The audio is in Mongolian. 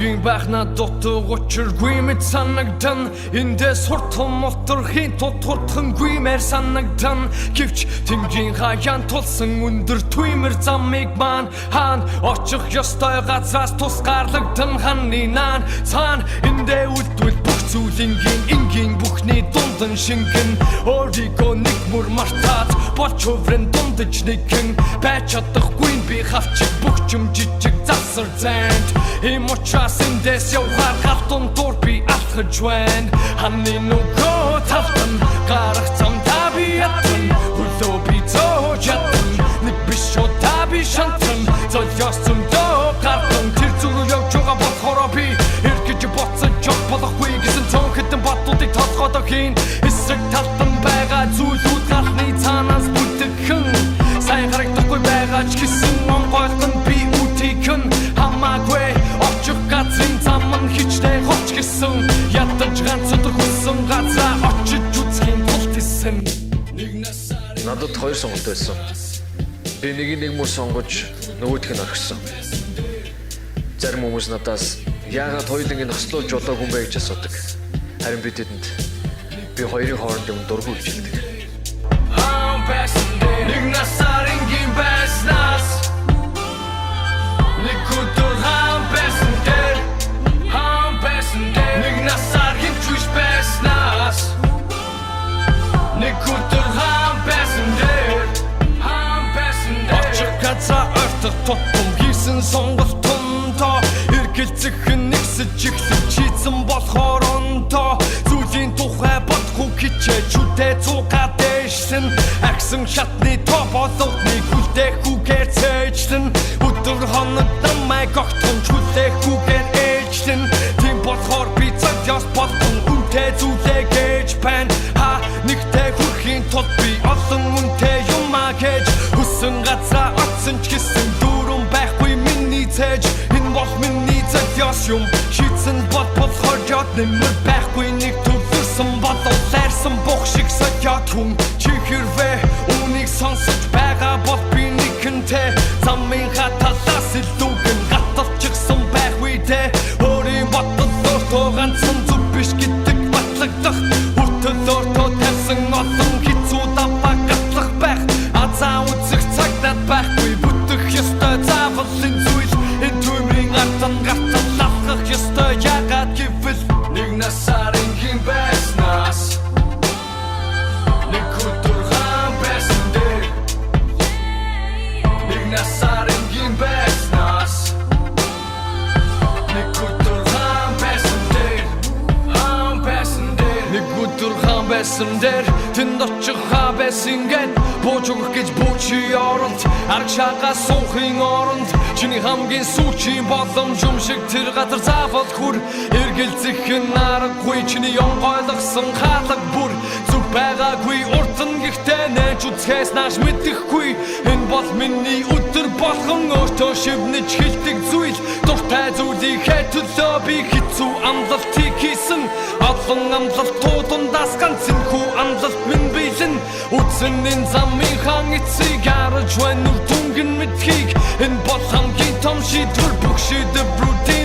Бахна доктор учиргүй мэд санагдан эндээс хурдхан моторхийн тутхурдхангүй мэр санагдан гэвч тэмгийн хаяан тулсан өндөр түймэр замыг маань хаан очих ёстой газраас тусгаарлагдсан ханы наан цаана эндээ үлдвэл бүх зүйлингийн ингийн бүхний дундан шингэн өөрийгөө нэг мөр мартаад болж хуврын дундаж нэгэн байж чадахгүй би хавчих бүх юм жижиг засар зэнд им учраас эндээс явахаар галтун дур би алхаж байна ханы нүгөө тавтан гарах замдаа би ятан хөлөө би зөөж ятан нэг биш удаа би шантан золиос зөндөө гартан тэр зүрх явж байгаа болохоор би эргэж боцсон ч болохгүй гэсэн цонхтэн батуудыг толгойдоо хийн эсрэг талтан байгаа зүйлүүд галны цаанаас бүтгэн сайн харагдахгүй байгаа ч гэсэн онгойлгон би үтикэн хамаагүй очих газрын заман хичтэй хоч гэсэн ядаж ганц өдөр хүссэн газаа очиж үзхийн тулд исэн надад хоёр сонголт байсан. Би нэг мөр сонгож нөгөөх нь орхисон. Зарим хүмүүс надаас яагаад хоёуланг нь хослуулж болоогүй юм бэ гэж асуудаг. Харин би тэдэнд би хоёрын хооронд юм дургүй гэж хэлдэг. Нэг насаар ингийн байснаас нэг өдөр хаан байсан дээр нэг насаар хинчвиш байснаас нэг өдөр хаан байсан дээр очих газар ортох тутам хийсэн сонголтонтоо эргэлзэх нэгсэж ихлэх чийдсэн болохоор онтоо зүйлийн тухай бодохгүй хичээж үдээ цугаад дэжсэн агсан шатны тоо болгоныг хүлдэхгүйгээр цээжлэн өдөр хоног намайг огтхон хүлдэхгүйгээр ээжлэн тийм болохоор би цагаас болгон үнтэй зүйлээ гэж байна ха нэгтэй хүрхийн тулд би олон үнтэй юм гэж хүссэн газар очсон ч гэсэн дүүрэн байхгүй миний цээж энэ бол миний цагаас юм шийдсэн болохоор яд нэмэр байхгүй нэг төвлөрсөн бодол лайрсан бох шиг сочод хүн чи хэрвээ үнийг сонсож байгаа бол би нэгэнтэй замын хаталаас илүүгэн гаталчихсан байхгүй дээ өөрийн бодлоо ганцхан зүг биш гэдэг батлагдах хүртэл өөртөө тавьсан олон хэцүү даваа гатлах байх азаа үзэх цагтад байхгүй бүтэх ёстой заавалын зүйл энэ түмрийн артан гаталлах ёстой ягаад гэвэл нэг насаар ингийн байснаас нэг өдөр хаан байсан дээр нэг насаар ингийн байснаас нэг өдөр хаан байсан дээр нэг өдөр хаан байсан дээр тэнд очих хаа байсан гэд бууж өгөх гэж буучи оронд арга шагаа суухын оронд чиний хамгийн сүүчийн боломж юм шиг тэр газар заавал хүр эргэлзэх нь аргагүй чиний онгойлгосон хаалга бүр зүг байгаагүй уртан гэхдээ нээж үзэхээс нааш мэдэхгүй энэ бол миний өдөр болгон өөртөө шивнэж хэлдэг зүйл дуртай зүйлийг төлөө би хэцүү амлалтыг хийсэн олон амлалтуудаас ганц энэхүү амлалт минь биелэн үзэн энэ замын хаан эцэг харж байна үр дүнгийн мэдхийг энэ бол хамгийн том шийдвэр бүх шийдвэрүүдийн